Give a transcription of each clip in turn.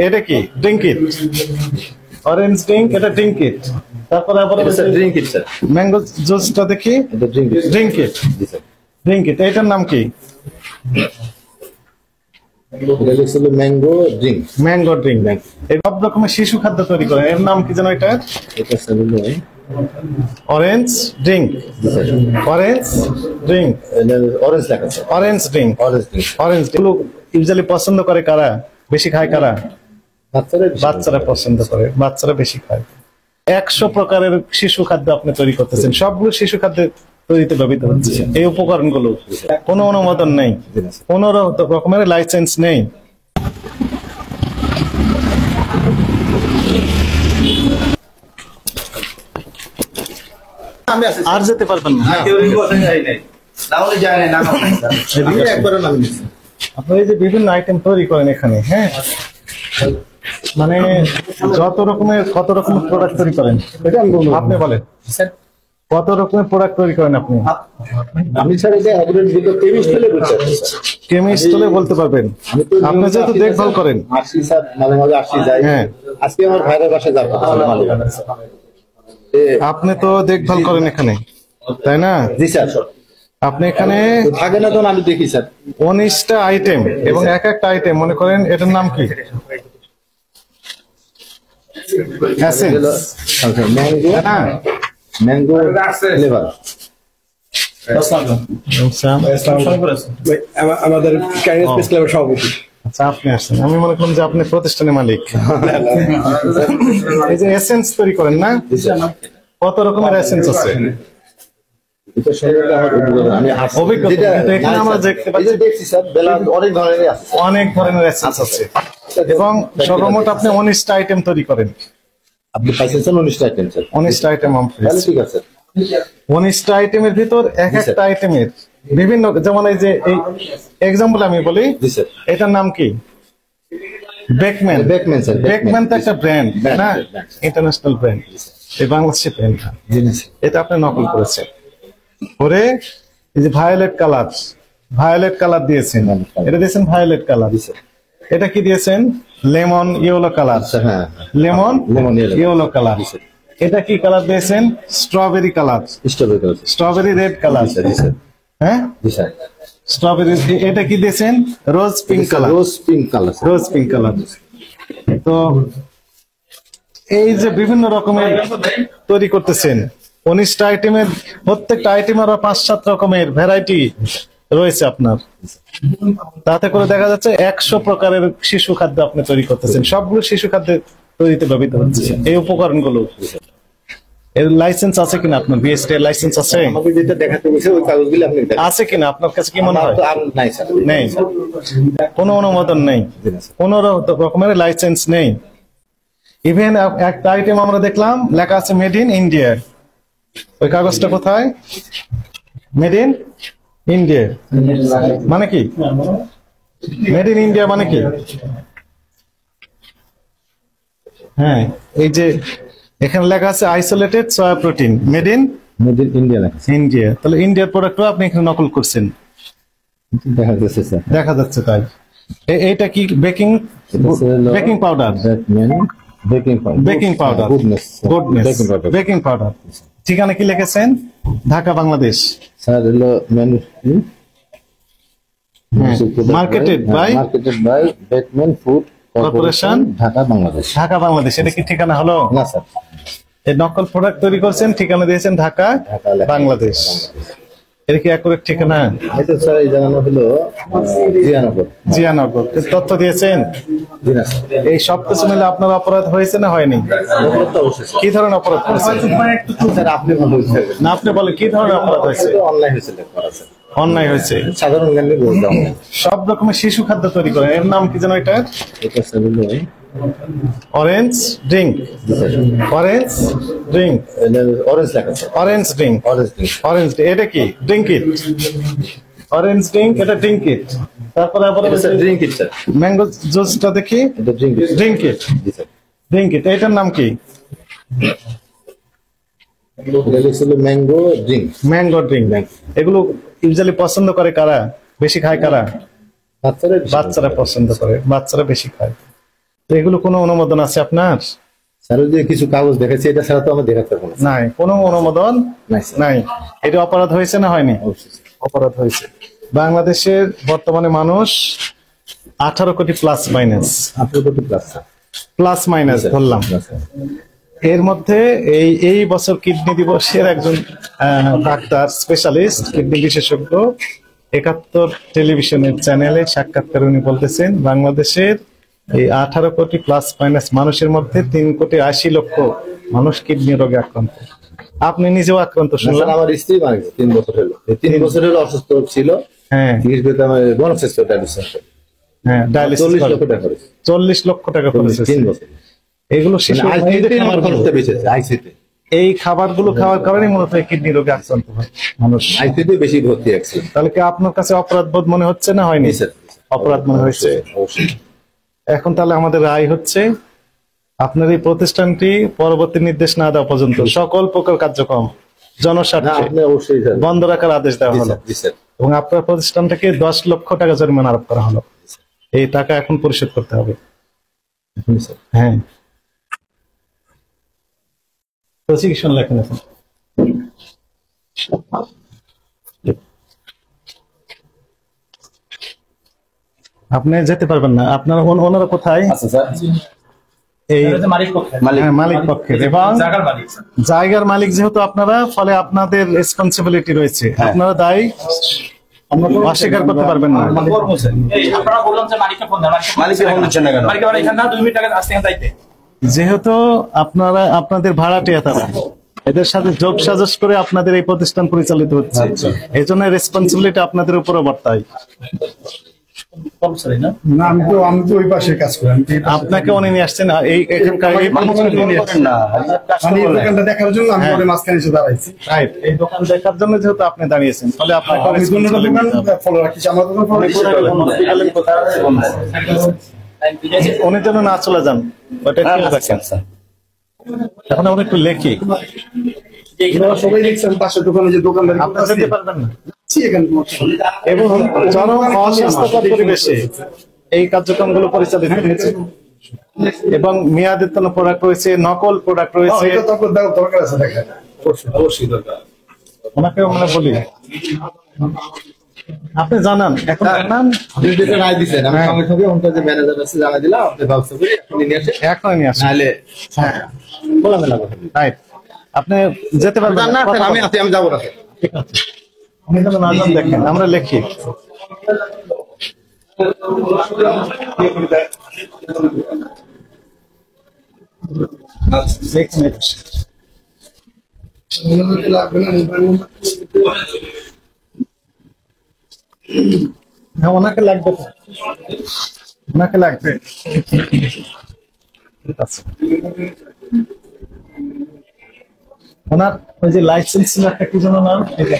এটা কি drink it, orange drink, এটা ড্রিঙ্ক ইট। তারপরে আবার ড্রিঙ্ক ইট স্যার। ম্যাঙ্গো জুসটা দেখি, এটা drink it. Drink it, drink it. এটার নাম কি? এটা হচ্ছে ম্যাঙ্গো ড্রিঙ্ক। Mango drink. এই সব রকমের শিশু খাদ্য তৈরি করে, এর নাম কি জানো? এটা এটা স্যার হলো orange drink, orange drink, orange লেখা sir. Orange drink, orange drink. Orange এগুলো ইউজুয়ালি পছন্দ করে কারা? বেশি খায় কারা? বাচ্চারা পছন্দ করে, বাচ্চারা বেশি খায়। 100 প্রকারের শিশু খাদ্য আপনি তৈরি করতেছেন, সবগুলো শিশু খাদ্য তৈরিতে ব্যবহৃত হচ্ছে। এই উপকরণগুলো কোনো অনুমোদন নেই, কোন রকমের লাইসেন্স নেই। আর যেতে পারবেন না। আপনি এই যে বিভিন্ন আইটেম তৈরি করেন এখানে, হ্যাঁ, মানে যত রকমের কত রকমের প্রোডাক্ট তৈরি করেন আপনি বলেন, কত রকমের প্রোডাক্ট তৈরি করেন আপনি? আমি স্যার এটা কেমিস্ট হলে বলতে পারবো। কেমিস্ট হলে বলতে পারবেন, আপনি যেহেতু দেখভাল করেন। আসি স্যার, মাঝে মাঝে আসি যাই। হ্যাঁ, আজকে আমার ভাইয়ের বাসায় যাবো। আপনি তো দেখভাল করেন এখানে, তাই না? জি স্যার। আপনি এখানে থাকে না তখন আমি দেখি স্যার 19টা আইটেম, এবং এক একটা আইটেম মনে করেন এটার নাম কি? Mango, mango flavour. আমাদের সভাপতি। আচ্ছা, আপনি আসছেন, আমি মনে করলাম যে আপনি প্রতিষ্ঠানের মালিক। এই যে এসেন্স তৈরি করেন না, কত রকমের এসেন্স আছে? অনেক ধরনের এসেন্স আছে, এবং সর্বমোট আপনি 19টা আইটেম তৈরি করেন। আপনি পাইছেন 19টা আইটেম স্যার। 19টা আইটেম ঠিক আছে। 19টা আইটেমের ভিতর এক একটা আইটেমের বিভিন্ন, যেমন এই যে এই এক্সাম্পল আমি বলি, এটার নাম কি? বেকম্যান। Beckman sir. বেকম্যান তো একটা ব্র্যান্ড না, ইন্টারন্যাশনাল ব্র্যান্ড, এই বাংলাদেশি ব্র্যান্ড। এটা আপনি নকল করেছেন করে। এই যে ভায়োলেট কালার, ভায়োলেট কালার দিয়েছেন, এটা দিয়েছেন ভায়োলেট কালার। এটা কি দিয়েছেন? Lemon yellow colour. হ্যাঁ, লেমন ইয়েলো কালার। এটা কি কালার দিয়েছেন? Strawberry colour, strawberry red colour. হ্যাঁ, স্ট্রবেরি। এটা কি দিয়েছেন? রোজ পিঙ্ক কালার, রোজ পিঙ্ক কালার, রোজ পিঙ্ক কালার। তো এই যে বিভিন্ন রকমের তৈরি করতেছেন, 19টা আইটেমের প্রত্যেকটা আইটেমের 5-7 রকমের ভ্যারাইটি রয়েছে আপনার। তাতে করে দেখা যাচ্ছে 100 প্রকারের শিশু খাদ্য আপনি তৈরি করতেছেন, সবগুলো শিশু খাদ্য তৈরিতে ব্যবহৃত হচ্ছে। এই উপকরণগুলো এর লাইসেন্স আছে কিনা আপনার? বিএসটি এর লাইসেন্স আছে? আমাকে যেটা দেখাতে বলেছে ওই কাগজগুলো আপনি আছে কিনা আপনার কাছে? কি মনে হয়? নাই স্যার, নেই, কোনো অনুমোদন নেই, কোন রকমের লাইসেন্স নেই। ইভেন একটা আইটেম আমরা দেখলাম লেখা আছে মেড ইন ইন্ডিয়া, ওই কাগজটা কোথায়? মেড ইন ইন্ডিয়া মানে কি? মেড ইন ইন্ডিয়া মানে কি? হ্যাঁ, এই যে এখানে লেখা আছে isolated soya protein, made in India লেখা আছে। ইন্ডিয়া, তাহলে ইন্ডিয়ার প্রোডাক্টও আপনি এখানে নকল করছেন, দেখা যাচ্ছে স্যার। দেখা যাচ্ছে। তাই এইটা কি? Baking baking powder, baking powder, goodness baking powder. ঠিকানা কি লিখেছেন? ঢাকা বাংলাদেশ। স্যার হলো marketed by Beckman food corporation, Dhaka Bangladesh. Dhaka Bangladesh. এটা কি ঠিকানা হলো? না স্যার, এই নকল প্রোডাক্ট তৈরি করছেন, ঠিকানা দিয়েছেন ঢাকা বাংলাদেশ। এটা কি অ্যাকুরেট ঠিকানা? এটা স্যার এই জানানো হলো জিয়ানগর। জিয়ানগর তথ্য দিয়েছেন। এই সব কিছু মিলে আপনার অপরাধ হয়েছে না হয়নি? কি ধরনের অপরাধ হয়েছে? স্যার আপনি ভালো হয়েছে না, আপনি বলেন কি ধরনের অপরাধ হয়েছে? অনলাইন হয়েছে, অন্যায় হয়েছে। সাধারণ জ্ঞানে বলতাম। সব রকমের শিশু খাদ্য তৈরি করেন, এর নাম কি জানো? এটা এটা স্যার হলো orange drink, orange drink, orange লেখা আছে। Orange drink, orange drink, orange. এটা কি? ড্রিঙ্ক ইট, অরেঞ্জ ড্রিঙ্ক, এটা ড্রিঙ্ক ইট। তারপরে আবার ড্রিঙ্ক ইট স্যার। ম্যাঙ্গো জুসটা দেখি, এটা drink it. Drink it, drink it. এটার নাম কি? Mango drink, mango drink. এগুলো ইউজুয়ালি পছন্দ করে কারা? বেশি খায় কারা? বাচ্চারা পছন্দ করে, বাচ্চারা বেশি খায়। তো এগুলো কোনো অনুমোদন আছে আপনার? স্যার ওই যে কিছু কাগজ দেখাচ্ছে, এটা ছাড়া তো আমরা দেখাতে পারবো না। নাই, কোনো অনুমোদন নাই স্যার। নাই। এটা অপরাধ হয়েছে না হয়নি? অবশ্যই স্যার। অপরাধ হয়েছে। বাংলাদেশের বর্তমানে মানুষ 18 কোটি প্লাস মাইনাস, আপনার কত ক্লাস স্যার? প্লাস মাইনাস ধরলাম। না, স্যার। এর মধ্যে এই বছর কিডনি দিবসের একজন ডাক্তার স্পেশালিস্ট কিডনি বিশেষজ্ঞ 71 টেলিভিশনের চ্যানেলে সাক্ষাৎকারে উনি বলতেছেন বাংলাদেশের এই 18 কোটি প্লাস মাইনাস মানুষের মধ্যে 3 কোটি 80 লক্ষ মানুষ কিডনি রোগে আক্রান্ত। আপনি নিজেও আক্রান্ত না, স্যার, শুনলাম। আমার স্ত্রী মারা গেছে 3 বছর হলো। এই 3 বছর হলো অসুস্থ ছিল। হ্যাঁ চিকিৎসা করতে আমার বনশ্রেষ্ঠ ডায়ালিসিস সেন্টার। হ্যাঁ, ডায়ালিসিস 40 লক্ষ টাকা খরচ। 40 লক্ষ টাকা খরচ 3 বছর। এগুলো শিশু মানে আইসিইউতে আমার খরচটা বেশি আছে, আইসিইউতে। এই খাবারগুলো খাওয়ার কারণে মূলত কিডনি রোগে আক্রান্ত হয় মানুষ। আইসিইউতে বেশি ভর্তি আছে। তাহলে কি আপনার কাছে অপরাধ বোধ মনে হচ্ছে না হয়নি? স্যার। অপরাধ মনে হয়েছে। অবশ্যই। এখন তাহলে আমাদের রায় হচ্ছে আপনার এই প্রতিষ্ঠানটি পরবর্তী নির্দেশ না দেওয়া পর্যন্ত সকল প্রকার কার্যক্রম না, জনস্বার্থে আপনি অবশ্যই স্যার। বন্ধ রাখার আদেশ দেওয়া জি হলো স্যার, জি স্যার। এবং আপনার প্রতিষ্ঠানটাকে 10 লক্ষ টাকা জরিমানা আরোপ করা হলো। এই টাকা এখন পরিশোধ করতে হবে। জি স্যার। হ্যাঁ, প্রসিকিউশন লেখেন এখন। আপনি যেতে পারবেন না, আপনার ওনারা কোথায়? আচ্ছা স্যার। এই মালিক পক্ষের হ্যাঁ, মালিক পক্ষের এবং জায়গার মালিক স্যার। জায়গার মালিক যেহেতু আপনারা, ফলে আপনাদের রেসপন্সিবিলিটি রয়েছে। আপনারা দায়ী অস্বীকার করতে পারবেন না। এই আপনারা বললাম যে মালিককে ফোন দেন, মালিককে ফোন দিচ্ছেন না কেন? মালিক আবার এখানে না 2 মিনিট আগে আসতে যাইতে। যেহেতু আপনারা আপনাদের ভাড়াটিয়া তারা, এদের সাথে যোগ সাজস করে আপনাদের এই প্রতিষ্ঠান পরিচালিত হচ্ছে, এই জন্য রেসপন্সিবিলিটি আপনাদের উপরে বর্তায়। কর্মচারী না? না, আমি তো ওই পাশে কাজ করি। আপনাকে উনি নিয়ে আসছেন এই এখানকার এই মানে এই দোকানটা দেখার জন্য আমি ওর মাঝখানে এসে দাঁড়াইছি। রাইট, এই দোকান দেখার জন্য যেহেতু আপনি দাঁড়িয়েছেন, ফলে আপনাকে আমি দুটো দোকান ফলো রাখছি, আমার দোকান ফলো রাখছি। উনি যেন না চলে যান, ওটা খেয়াল রাখেন। এখন আমরা একটু লেখি। আপনারা সবাই দেখছেন পাশের দোকানে যে দোকানদারি আপনারা যেতে পারবেন না করছি এখানে এবং চরম অস্বাস্থ্যকর পরিবেশে এই কার্যক্রমগুলো পরিচালিত হচ্ছে এবং মেয়াদোত্তীর্ণ প্রোডাক্ট রয়েছে, নকল প্রোডাক্ট রয়েছে। এটা তো আপনার দরকার আছে দেখা। অবশ্যই দরকার। ওনাকে আমরা বলি আপনি জানান, এখন জানান, আপনি যেটা রায় দিচ্ছেন, আমি সঙ্গে সঙ্গে ওনার যে ম্যানেজার আছে জানাই দিলাম, আপনি ব্যবস্থা করে আপনি নিয়ে আসেন। এখনই নিয়ে আসেন। নাহলে খোলামেলা কথা। রাইট, আপনি যেতে পারবেন না না, স্যার, আমি আছি, আমি যাবো না স্যার। ঠিক আছে। আপনি যেন না যান, দেখেন আমরা লিখি। দেখেন, লাগবে না মোবাইল নাম্বার। হ্যাঁ, ওনাকে লাগবে তো। ওনাকে লাগবে। ঠিক আছে। ওনার ওই যে লাইসেন্স ছিল একটা, কি যেন নাম, এই যে।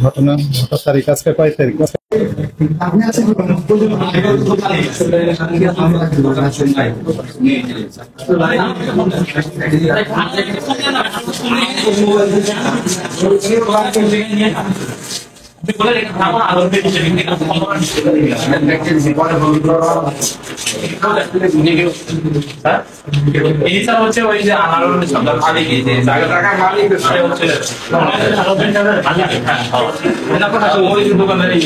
ঘটনা ঘটার তারিখ আজকে কয় তারিখ? আপনি আছেন দোকানে? হচ্ছে ওই যে আনারুল সরকার মালিক, এই যে জায়গা মালিক হচ্ছে দোকানদারি।